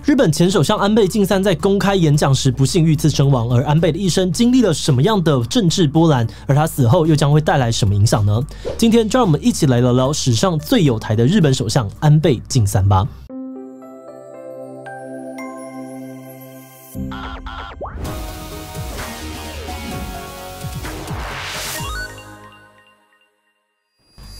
日本前首相安倍晋三在公开演讲时不幸遇刺身亡，而安倍的一生经历了什么样的政治波澜？而他死后又将会带来什么影响呢？今天就让我们一起来聊聊史上最有台的日本首相安倍晋三吧。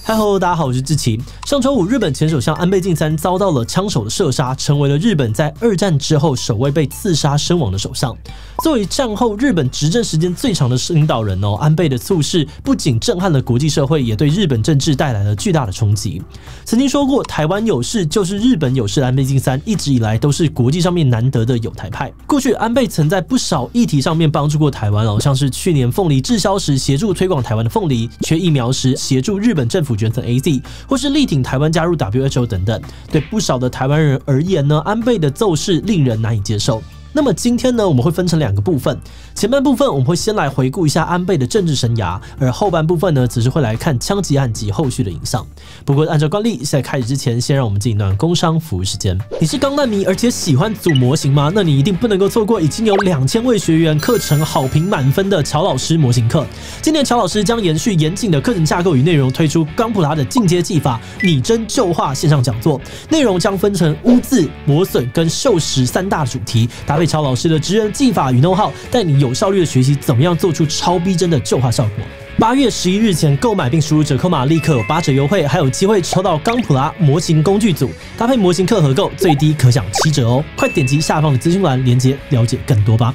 Hello， 大家好，我是志奇。上周五，日本前首相安倍晋三遭到了枪手的射杀，成为了日本在二战之后首位被刺杀身亡的首相。作为战后日本执政时间最长的领导人安倍的猝逝不仅震撼了国际社会，也对日本政治带来了巨大的冲击。曾经说过，台湾有事就是日本有事的安倍晋三，一直以来都是国际上面难得的友台派。过去，安倍曾在不少议题上面帮助过台湾像是去年凤梨滞销时协助推广台湾的凤梨，缺疫苗时协助日本政府捐赠 AZ， 或是力挺台湾加入 WHO 等等。对不少的台湾人而言呢，安倍的奏事令人难以接受。那么今天呢，我们会分成两个部分。前半部分我们会先来回顾一下安倍的政治生涯，而后半部分呢，只是会来看枪击案及后续的影响。不过按照惯例，在开始之前，先让我们进一段工商服务时间。你是钢弹迷，而且喜欢组模型吗？那你一定不能够错过已经有2000位学员课程好评满分的乔老师模型课。今年乔老师将延续严谨的课程架构与内容，推出钢普拉的进阶技法拟真旧化线上讲座，内容将分成污渍、磨损跟锈蚀3大主题，搭配乔老师的职人技法与 know how， 带你有效率的学习怎么样做出超逼真的旧化效果。8月11日前购买并输入折扣码，立刻有8折优惠，还有机会抽到钢普拉模型工具组，搭配模型课合购，最低可享7折哦！快点击下方的资讯栏连结，了解更多吧。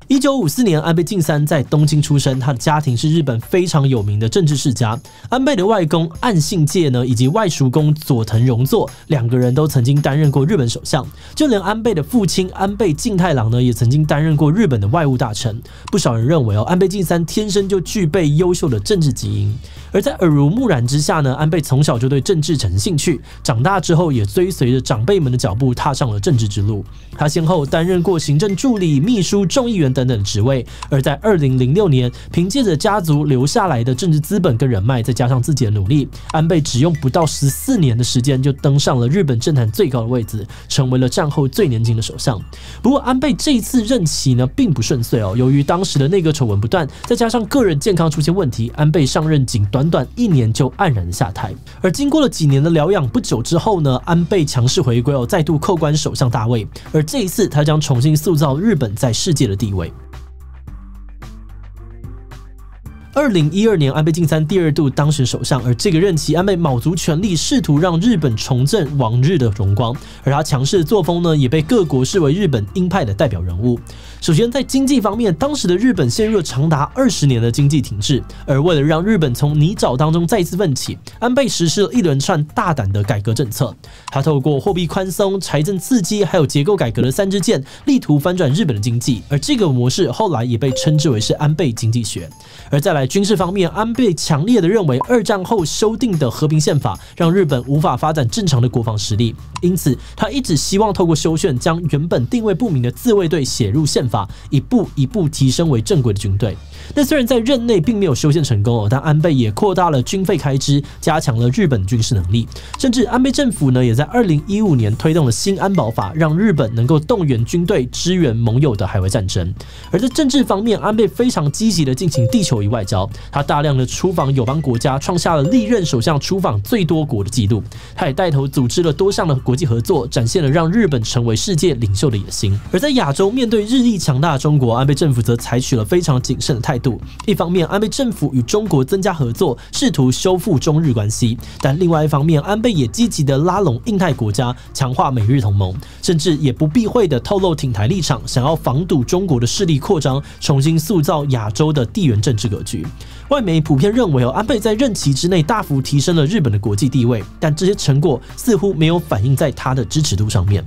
1954年，安倍晋三在东京出生，他的家庭是日本非常有名的政治世家。安倍的外公岸信介呢，以及外叔公佐藤荣作两个人都曾经担任过日本首相，就连安倍的父亲安倍晋太郎呢，也曾经担任过日本的外务大臣。不少人认为安倍晋三天生就具备优秀的政治基因。而在耳濡目染之下呢，安倍从小就对政治产生兴趣，长大之后也追随着长辈们的脚步踏上了政治之路。他先后担任过行政助理、秘书、众议员等等职位，而在2006年，凭借着家族留下来的政治资本跟人脉，再加上自己的努力，安倍只用不到14年的时间就登上了日本政坛最高的位置，成为了战后最年轻的首相。不过，安倍这一次任期呢并不顺遂由于当时的内阁丑闻不断，再加上个人健康出现问题，安倍上任仅短短1年就黯然下台。而经过了几年的疗养，不久之后呢，安倍强势回归再度扣关首相大位，而这一次他将重新塑造日本在世界的地位。2012年，安倍晋三第2度当选首相，而这个任期，安倍卯足全力，试图让日本重振往日的荣光。而他强势的作风呢，也被各国视为日本鹰派的代表人物。首先，在经济方面，当时的日本陷入了长达20年的经济停滞，而为了让日本从泥沼当中再次奋起，安倍实施了一连串大胆的改革政策。他透过货币宽松、财政刺激，还有结构改革的3支箭，力图翻转日本的经济。而这个模式后来也被称之为是安倍经济学。而再来军事方面，安倍强烈的认为2战后修订的和平宪法让日本无法发展正常的国防实力，因此他一直希望透过修宪将原本定位不明的自卫队写入宪法，一步一步提升为正规的军队。那虽然在任内并没有修宪成功但安倍也扩大了军费开支，加强了日本军事能力，甚至安倍政府呢也在2015年推动了新安保法，让日本能够动员军队支援盟友的海外战争。而在政治方面，安倍非常积极的进行地球仪外交，他大量的出访友邦国家，创下了历任首相出访最多国的纪录。他也带头组织了多项的国际合作，展现了让日本成为世界领袖的野心。而在亚洲，面对日益强大的中国，安倍政府则采取了非常谨慎的态度。一方面，安倍政府与中国增加合作，试图修复中日关系；但另外一方面，安倍也积极的拉拢印太国家，强化美日同盟，甚至也不避讳的透露挺台立场，想要防堵中国的势力扩张，重新塑造亚洲的地缘政治格局。外媒普遍认为安倍在任期之内大幅提升了日本的国际地位，但这些成果似乎没有反映在他的支持度上面。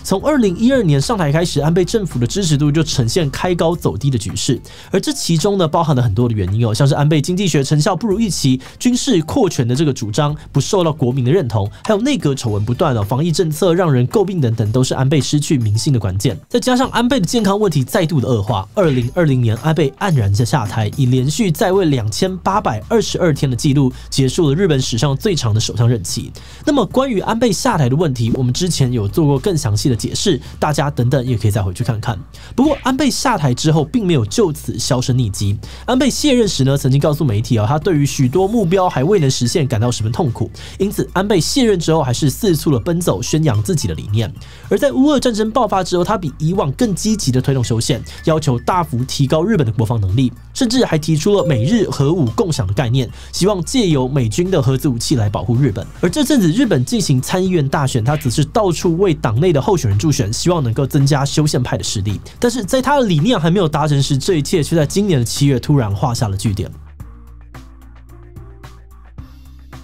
从2012年上台开始，安倍政府的支持度就呈现开高走低的局势，而这其中呢包含了很多的原因哦，像是安倍经济学成效不如预期，军事扩权的这个主张不受到国民的认同，还有内阁丑闻不断哦，防疫政策让人诟病等等，都是安倍失去民心的关键。再加上安倍的健康问题再度的恶化，2020年安倍黯然下台，以连续在位2822天的记录，结束了日本史上最长的首相任期。那么关于安倍下台的问题，我们之前有做过更详细的解释，大家等等也可以再回去看看。不过安倍下台之后，并没有就此销声匿迹。安倍卸任时呢，曾经告诉媒体他对于许多目标还未能实现感到十分痛苦，因此安倍卸任之后还是四处的奔走，宣扬自己的理念。而在乌俄战争爆发之后，他比以往更积极的推动修宪，要求大幅提高日本的国防能力，甚至还提出了美日核武共享的概念，希望借由美军的核子武器来保护日本。而这阵子日本进行参议院大选，他只是到处为党内的候选人助选，希望能够增加修宪派的势力。但是在他的理念还没有达成时，这一切却在今年的7月突然画下了句点。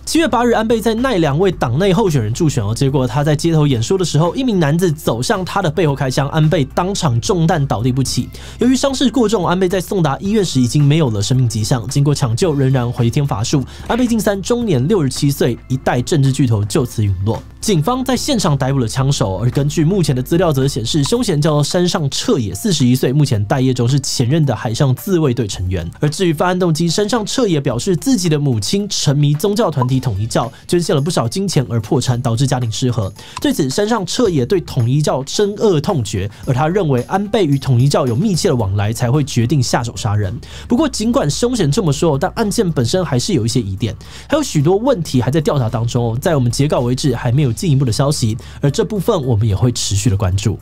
7月8日，安倍在奈良为党内候选人助选结果他在街头演说的时候，一名男子走向他的背后开枪，安倍当场中弹倒地不起。由于伤势过重，安倍在送达医院时已经没有了生命迹象，经过抢救仍然回天乏术。安倍晋三终年67岁，一代政治巨头就此陨落。警方在现场逮捕了枪手，而根据目前的资料则显示，凶嫌叫做山上彻也，41岁，目前待业中，是前任的海上自卫队成员。而至于犯案动机，山上彻也表示自己的母亲沉迷宗教团体统一教，捐献了不少金钱而破产，导致家庭失和。对此，山上彻也对统一教深恶痛绝，而他认为安倍与统一教有密切的往来，才会决定下手杀人。不过，尽管凶嫌这么说，但案件本身还是有一些疑点，还有许多问题还在调查当中在我们截稿为止，还没有进一步的消息，而这部分我们也会持续的关注。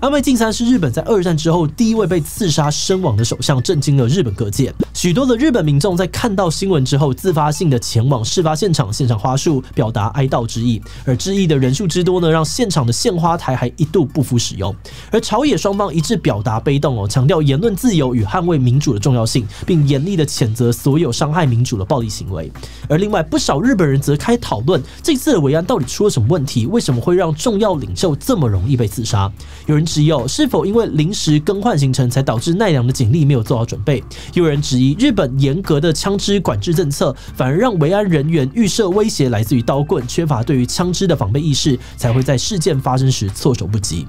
安倍晋三是日本在2战之后第一位被刺杀身亡的首相，震惊了日本各界。许多的日本民众在看到新闻之后，自发性的前往事发现场献上花束，表达哀悼之意。而致意的人数之多呢，让现场的献花台还一度不敷使用。而朝野双方一致表达悲痛强调言论自由与捍卫民主的重要性，并严厉的谴责所有伤害民主的暴力行为。而另外不少日本人则开讨论，这次的维安到底出了什么问题？为什么会让重要领袖这么容易被刺杀？有人质疑是否因为临时更换行程才导致奈良的警力没有做好准备？又有人质疑日本严格的枪支管制政策，反而让维安人员预设威胁来自于刀棍，缺乏对于枪支的防备意识，才会在事件发生时措手不及。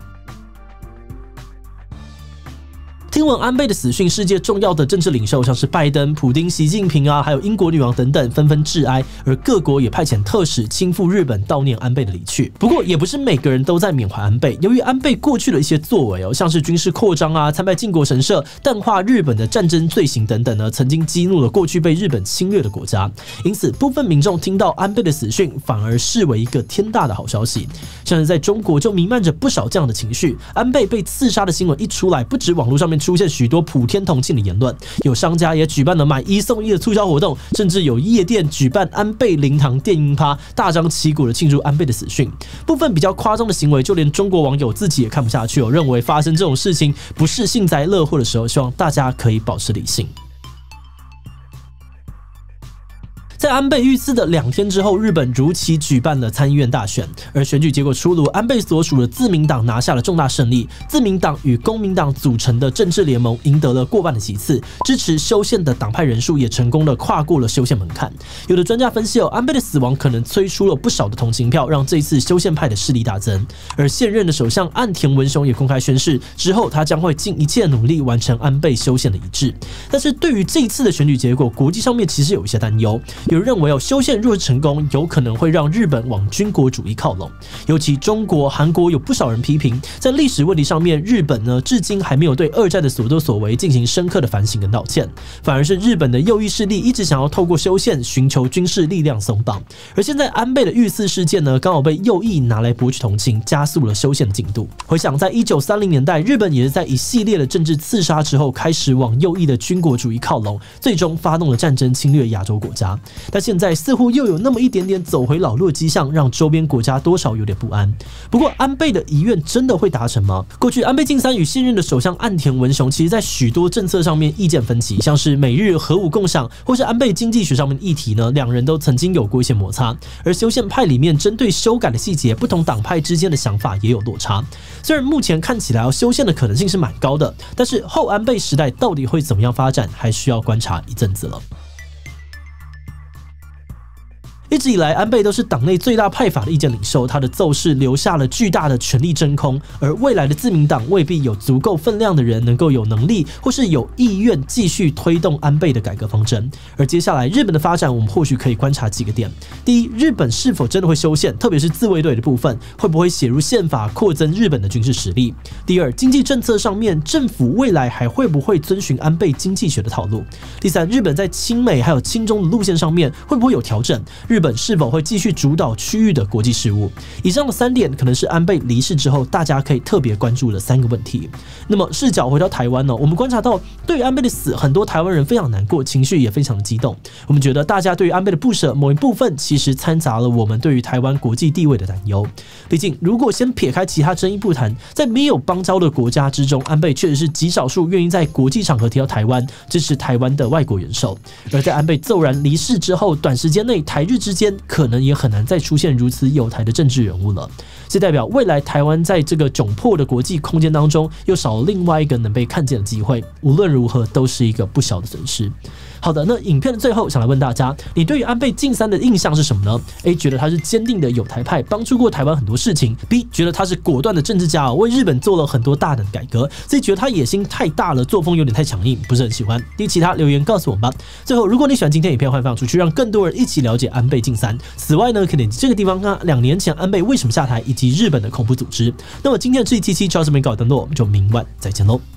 听闻安倍的死讯，世界重要的政治领袖像是拜登、普丁、习近平还有英国女王等等纷纷致哀，而各国也派遣特使亲赴日本悼念安倍的离去。不过，也不是每个人都在缅怀安倍，由于安倍过去的一些作为像是军事扩张参拜靖国神社、淡化日本的战争罪行等等呢，曾经激怒了过去被日本侵略的国家。因此，部分民众听到安倍的死讯，反而视为一个天大的好消息。像是在中国就弥漫着不少这样的情绪，安倍被刺杀的新闻一出来，不止网络上面出现许多普天同庆的言论，有商家也举办了买1送1的促销活动，甚至有夜店举办安倍灵堂电音趴，大张旗鼓的庆祝安倍的死讯。部分比较夸张的行为，就连中国网友自己也看不下去认为发生这种事情不是幸灾乐祸的时候，希望大家可以保持理性。在安倍遇刺的2天之后，日本如期举办了参议院大选，而选举结果出炉，安倍所属的自民党拿下了重大胜利，自民党与公民党组成的政治联盟赢得了过半的席次，支持修宪的党派人数也成功的跨过了修宪门槛。有的专家分析安倍的死亡可能催出了不少的同情票，让这一次修宪派的势力大增。而现任的首相岸田文雄也公开宣誓，之后他将会尽一切努力完成安倍修宪的一致。但是对于这一次的选举结果，国际上面其实有一些担忧。有人认为修宪若是成功，有可能会让日本往军国主义靠拢。尤其中国、韩国有不少人批评，在历史问题上面，日本呢至今还没有对2战的所作所为进行深刻的反省跟道歉，反而是日本的右翼势力一直想要透过修宪寻求军事力量松绑。而现在安倍的遇刺事件呢，刚好被右翼拿来博取同情，加速了修宪的进度。回想在1930年代，日本也是在一系列的政治刺杀之后，开始往右翼的军国主义靠拢，最终发动了战争侵略亚洲国家。但现在似乎又有那么一点点走回老路的迹象，让周边国家多少有点不安。不过安倍的遗愿真的会达成吗？过去安倍晋三与现任的首相岸田文雄，其实在许多政策上面意见分歧，像是美日核武共享或是安倍经济学上面的议题呢，两人都曾经有过一些摩擦。而修宪派里面针对修改的细节，不同党派之间的想法也有落差。虽然目前看起来修宪的可能性是蛮高的，但是后安倍时代到底会怎么样发展，还需要观察一阵子了。一直以来，安倍都是党内最大派阀的意见领袖，他的奏事留下了巨大的权力真空，而未来的自民党未必有足够分量的人能够有能力或是有意愿继续推动安倍的改革方针。而接下来日本的发展，我们或许可以观察几个点：第一，日本是否真的会修宪，特别是自卫队的部分，会不会写入宪法扩增日本的军事实力？第二，经济政策上面，政府未来还会不会遵循安倍经济学的套路？第三，日本在亲美还有亲中的路线上面会不会有调整？日本是否会继续主导区域的国际事务？以上的3点可能是安倍离世之后大家可以特别关注的3个问题。那么视角回到台湾呢，我们观察到对于安倍的死，很多台湾人非常难过，情绪也非常的激动。我们觉得大家对于安倍的不舍，某一部分其实掺杂了我们对于台湾国际地位的担忧。毕竟，如果先撇开其他争议不谈，在没有邦交的国家之中，安倍确实是极少数愿意在国际场合提到台湾、支持台湾的外国元首。而在安倍骤然离世之后，短时间内台日之间可能也很难再出现如此有台的政治人物了，这代表未来台湾在这个窘迫的国际空间当中，又少了另外一个能被看见的机会。无论如何，都是一个不小的损失。好的，那影片的最后想来问大家，你对于安倍晋三的印象是什么呢？ A 觉得他是坚定的友台派，帮助过台湾很多事情。 B 觉得他是果断的政治家，为日本做了很多大胆的改革。C 觉得他野心太大了，作风有点太强硬，不是很喜欢。其他留言告诉我们吧。最后，如果你喜欢今天影片，欢迎分享出去，让更多人一起了解安倍晋三。此外呢，可以点击这个地方看2年前安倍为什么下台，以及日本的恐怖组织。那么今天的这一期就到这边告一段落，我们就明晚再见喽。